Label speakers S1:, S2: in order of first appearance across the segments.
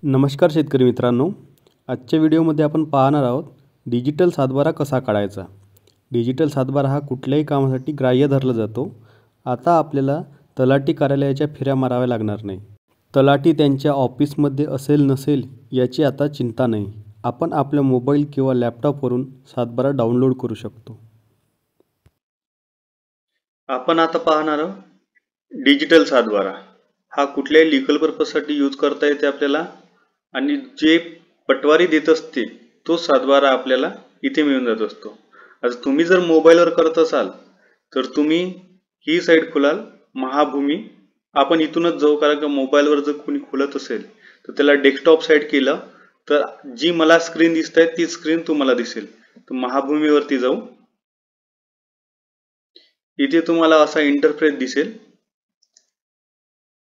S1: नमस्कार शेतकरी मित्रांनो, आजच्या व्हिडिओमध्ये आपण पाहणार आहोत डिजिटल सातबारा कसा काढायचा. डिजिटल सातबारा हा कुठल्याही कामासाठी ग्राह्य धरला जातो. आता आपल्याला तलाठी कार्यालयाच्या फेऱ्या माराव्या लागणार नाही. तलाठी त्यांच्या ऑफिसमध्ये असेल नसेल याची आता चिंता नाही. आपण आपल्या मोबाईल किंवा लॅपटॉपवरून सातबारा डाउनलोड करू शकतो. आपण आता पाहणार आहोत डिजिटल सातबारा हा कुठल्याही लीगल पर्पजसाठी यूज करता येते आपल्याला, आणि जे पटवारी देत असते तो सातबारा आपल्याला इथे मिळून जात असतो. आता तुम्ही जर मोबाईलवर करत असाल तर तुम्ही ही साईट खोलाल, महाभूमी. आपण इथूनच जाऊ, कारण की मोबाईलवर जर कोणी खोलत असेल तर त्याला डेस्कटॉप साईट केलं तर जी मला स्क्रीन दिसत आहे ती स्क्रीन तुम्हाला दिसेल. तर महाभूमीवरती जाऊ. इथे तुम्हाला असा इंटरफेस दिसेल.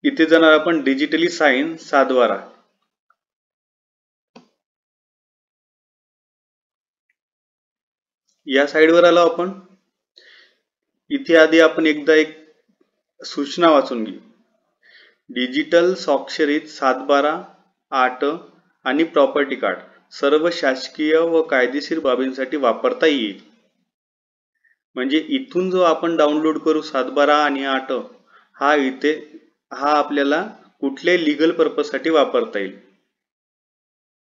S1: इथे जाणार आपण डिजिटली साइन सातबारा. या साइडवर आलो आपण. इथे आधी आपण एकदा एक सूचना वाचून घेऊ. डिजिटल स्वाक्षरीत सातबारा, आट आणि प्रॉपर्टी कार्ड सर्व शासकीय व कायदेशीर बाबींसाठी वापरता येईल. म्हणजे इथून जो आपण डाउनलोड करू सातबारा आणि आट हा आपल्याला कुठल्याही लीगल पर्पजसाठी वापरता येईल.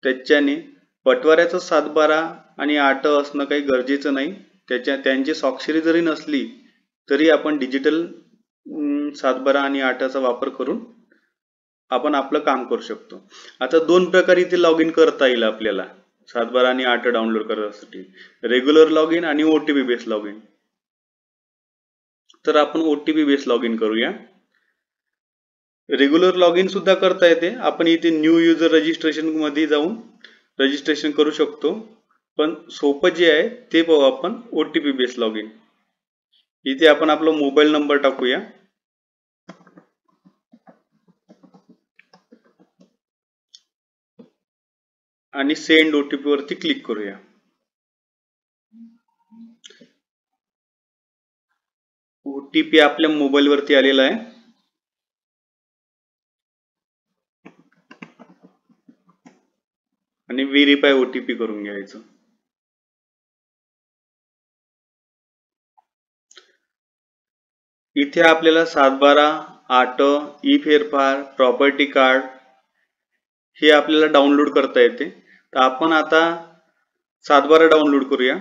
S1: त्याच्याने पटवाऱ्याचा सातबारा आणि आट असणं काही गरजेचं नाही. त्यांची स्वाक्षरी जरी नसली तरी आपण डिजिटल सातबारा आणि आटाचा वापर करून आपण आपलं काम करू शकतो. आता दोन प्रकारे इथे लॉग इन करता येईल आपल्याला सातबारा आणि आट डाउनलोड करण्यासाठी, रेग्युलर लॉग इन आणि ओटीपी बेस लॉग इन. तर आपण ओटीपी बेस लॉग इन करूया. रेग्युलर लॉग इन सुद्धा करता येते. आपण इथे न्यू युजर रजिस्ट्रेशन मध्ये जाऊन रजिस्ट्रेशन करू शकतो, पण सोपं जे आहे ते पाहू आपण ओटीपी बेस लॉग इन. इथे आपण आपला मोबाईल नंबर टाकूया आणि सेंड ओटीपी वरती क्लिक करूया. ओटीपी आपल्या मोबाईल वरती आलेला आहे. आणि व्हेरीफाय ओटीपी करून घ्यायचं. इथे आपल्याला सातबारा, आट, ई फेरफार, प्रॉपर्टी कार्ड हे आपल्याला डाउनलोड करता येते. तर आपण आता सातबारा डाउनलोड करूया.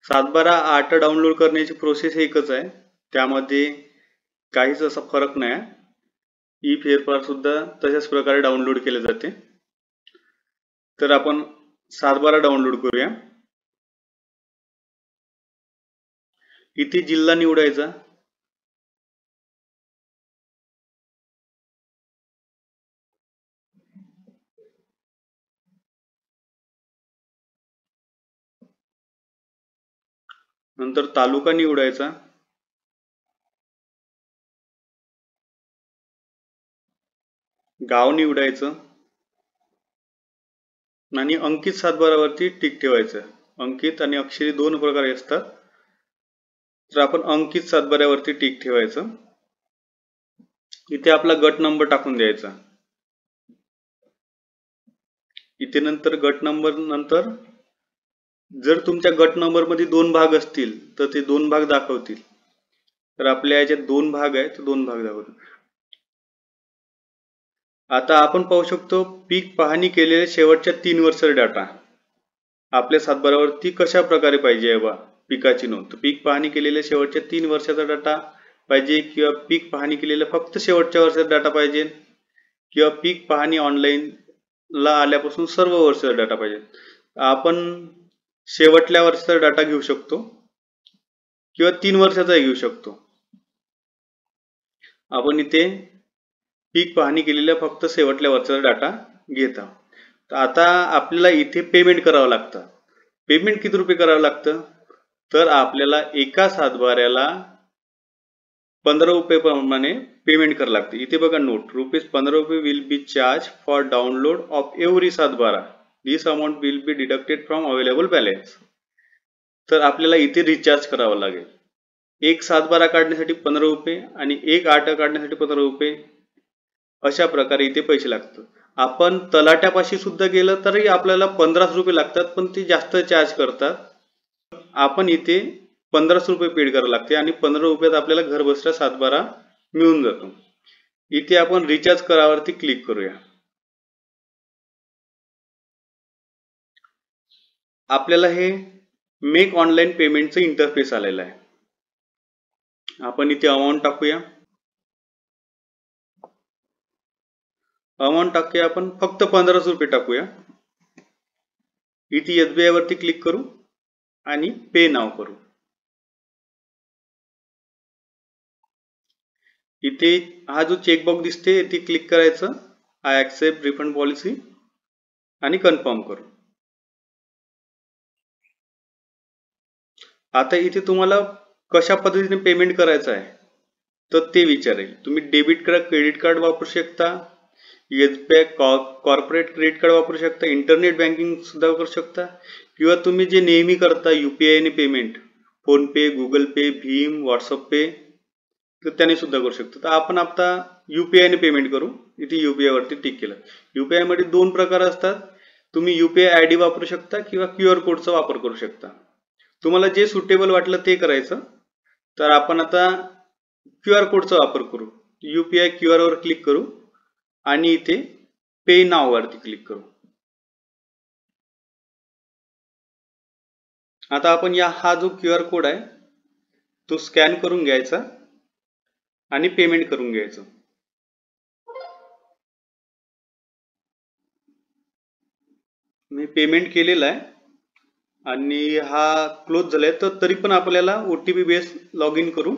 S1: सातबारा आट डाउनलोड करण्याची प्रोसेस एकच आहे, त्यामध्ये काहीच असा फरक नाही. ई फेरफार सुद्धा तशाच प्रकारे डाउनलोड केले जाते. तर आपण सातबारा डाउनलोड करूया. इथे जिल्हा निवडायचा. नंतर तालुका निवडायचा. गाव निवडायचं आणि अंकित सातबारावरती टिक ठेवायचं. अंकित आणि अक्षरी दोन प्रकारे असतात, तर आपण अंकित सातबाऱ्यावरती टिक ठेवायचं. इथे आपला गट नंबर टाकून द्यायचा. इथे नंतर गट नंबर नंतर जर तुमच्या गट नंबर मध्ये दोन भाग असतील तर ते दोन भाग दाखवतील. तर आपल्या याच्यात दोन भाग आहेत, दोन भाग दाखवतील. आता आपण पाहू शकतो पीक पाहणी केलेल्या शेवटच्या 3 वर्षाचा डाटा आपल्या सातबारावरती कशा प्रकारे पाहिजे. पिकाची नोंद, पीक पाहणी केलेल्या शेवटच्या 3 वर्षाचा डाटा पाहिजे, किंवा पीक पाहणी केलेल्या फक्त शेवटच्या वर्षाचा डाटा पाहिजे, किंवा पीक पाहणी ऑनलाईन ला आल्यापासून सर्व वर्षाचा डाटा पाहिजे. आपण शेवटल्या वर्षाचा डाटा घेऊ शकतो किंवा 3 वर्षाचा घेऊ शकतो. आपण इथे पीक पाहणी केलेल्या फक्त शेवटल्या वर्षाचा डाटा घेत आहोत. तर आता आपल्याला इथे पेमेंट करावं लागतं. पेमेंट किती रुपये करावं लागतं, तर आपल्याला एका सातबाऱ्याला 15 रुपये प्रमाणे पेमेंट करावं लागतं. इथे बघा note, ₹15 will be charge for download of every सातबारा. This amount will be deducted from available balance. तर आपल्याला इथे रिचार्ज करावं लागेल. एक सातबारा काढण्यासाठी 15 रुपये आणि एक आट काढण्यासाठी 15 रुपये. अशा प्रकारे इथे पैसे लागतात. आपण तलाट्यापाशी सुद्धा गेलं तरी आपल्याला 15 रुपये लागतात, पण ते जास्त चार्ज करतात. आपण इथे 15 रुपये पेड करावे लागते आणि 15 रुपयात आपल्याला घर बसल्या 7/12 मिळून जातो. इथे आपण रिचार्ज करावरती क्लिक करूया. आपल्याला हे मेक ऑनलाईन पेमेंटचं इंटरफेस आलेलं आहे. आपण इथे अमाऊंट टाकूया. अमाऊंट टाकूया आपण फक्त 15 रुपये टाकूया. इथे SBI वरती क्लिक करू आणि पे नाव करू. इथे हा जो चेकबॉक्स दिसते इथे क्लिक करायचं, आय ऍक्सेप्ट रिफंड पॉलिसी आणि कन्फर्म करू. आता इथे तुम्हाला कशा पद्धतीने पेमेंट करायचं आहे तर ते विचारेल. तुम्ही डेबिट कार्ड, क्रेडिट कार्ड वापरू शकता, SBI कॉर्पोरेट क्रेडिट कार्ड वापरू शकता, इंटरनेट बँकिंग सुद्धा करू शकता, किंवा तुम्ही जे नेहमी करता UPI ने पेमेंट, फोन पे, गुगल पे, भीम, व्हॉट्सअप पे, तर त्याने सुद्धा करू शकतो. तर आपण आता UPI ने पेमेंट करू. इथे UPI वरती टिक केलं. UPI मध्ये 2 प्रकार असतात. तुम्ही UPI ID वापरू शकता किंवा QR कोडचा वापर करू शकता. तुम्हाला जे सुटेबल वाटलं ते करायचं. तर आपण आता QR कोडचा वापर करू. UPI QR वर क्लिक करू आणि इथे पे नाव वरती क्लिक करू. आता आपण हा जो QR कोड आहे तो स्कॅन करून घ्यायचा आणि पेमेंट करून घ्यायचं. मी पेमेंट केलेलं आहे आणि हा क्लोज झालाय. तर तरी पण आपल्याला OTP बेस लॉग इन करू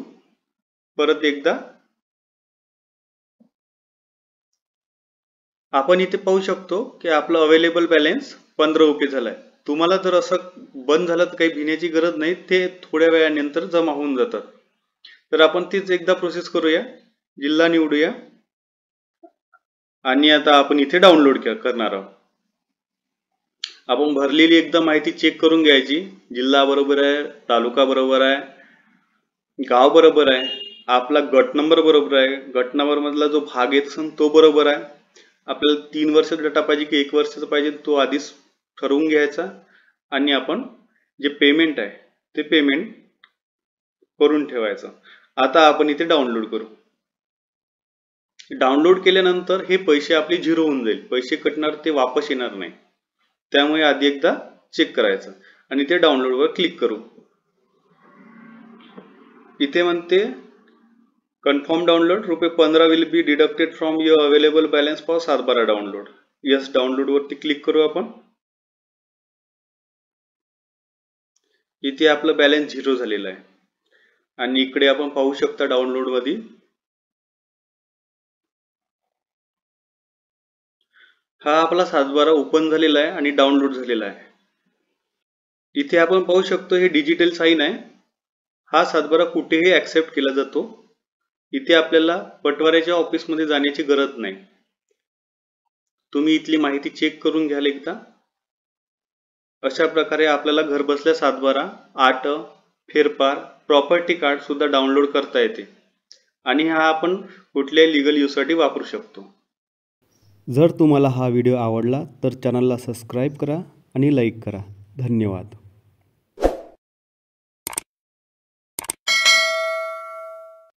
S1: परत एकदा. आपण इथे पाहू शकतो की आपलं अवेलेबल बॅलन्स 15 रुपये झालाय. तुम्हाला जर असं बंद झालं तर काही भिण्याची गरज नाही, ते थोड्या वेळानंतर जमा होऊन जातात. तर आपण तीच एकदा प्रोसेस करूया. जिल्हा निवडूया आणि आता आपण इथे डाउनलोड करणार आहोत. आपण भरलेली एकदा माहिती चेक करून घ्यायची. जिल्हा बरोबर आहे, तालुका बरोबर आहे, गाव बरोबर आहे, आपला गट नंबर बरोबर आहे, गट नंबर मधला जो भाग येत असेल तो बरोबर आहे. आपल्याला 3 वर्षाचा डाटा पाहिजे की 1 वर्षाचा पाहिजे तो आधीच ठरवून घ्यायचा आणि आपण जे पेमेंट आहे ते पेमेंट करून ठेवायचं. आता आपण इथे डाउनलोड करू. डाउनलोड केल्यानंतर हे पैसे आपले झिरो होऊन जाईल, पैसे कटणार, ते वापस येणार नाही. त्यामुळे आधी एकदा चेक करायचं आणि ते डाउनलोड वर क्लिक करू. इथे म्हणते confirm download, ₹15 will be deducted from your available balance for 7/12 download. Yes, download वरती क्लिक करू आपण. इथे आपलं बॅलन्स झिरो झालेलं आहे आणि इकडे आपण पाहू शकता डाउनलोड मध्ये हा आपला 7/12 ओपन झालेला आहे आणि डाउनलोड झालेला आहे. इथे आपण पाहू शकतो हे डिजिटल साइन आहे. हा 7/12 कुठेही ऍक्सेप्ट केला जातो. इथे आपल्याला पटवाऱ्याच्या ऑफिस मध्ये जाण्याची गरज नाही. तुम्ही इथली माहिती चेक करून घ्याल एकदा. अशा प्रकारे आपल्याला घर बसल्या 7/12, 8, फेरफार, प्रॉपर्टी कार्ड सुद्धा डाउनलोड करता येते आणि हा आपण कुठल्याही लीगल यूज साठी वापरू शकतो.
S2: जर तुम्हाला हा व्हिडिओ आवडला तर चॅनलला सबस्क्राईब करा आणि लाईक करा. धन्यवाद.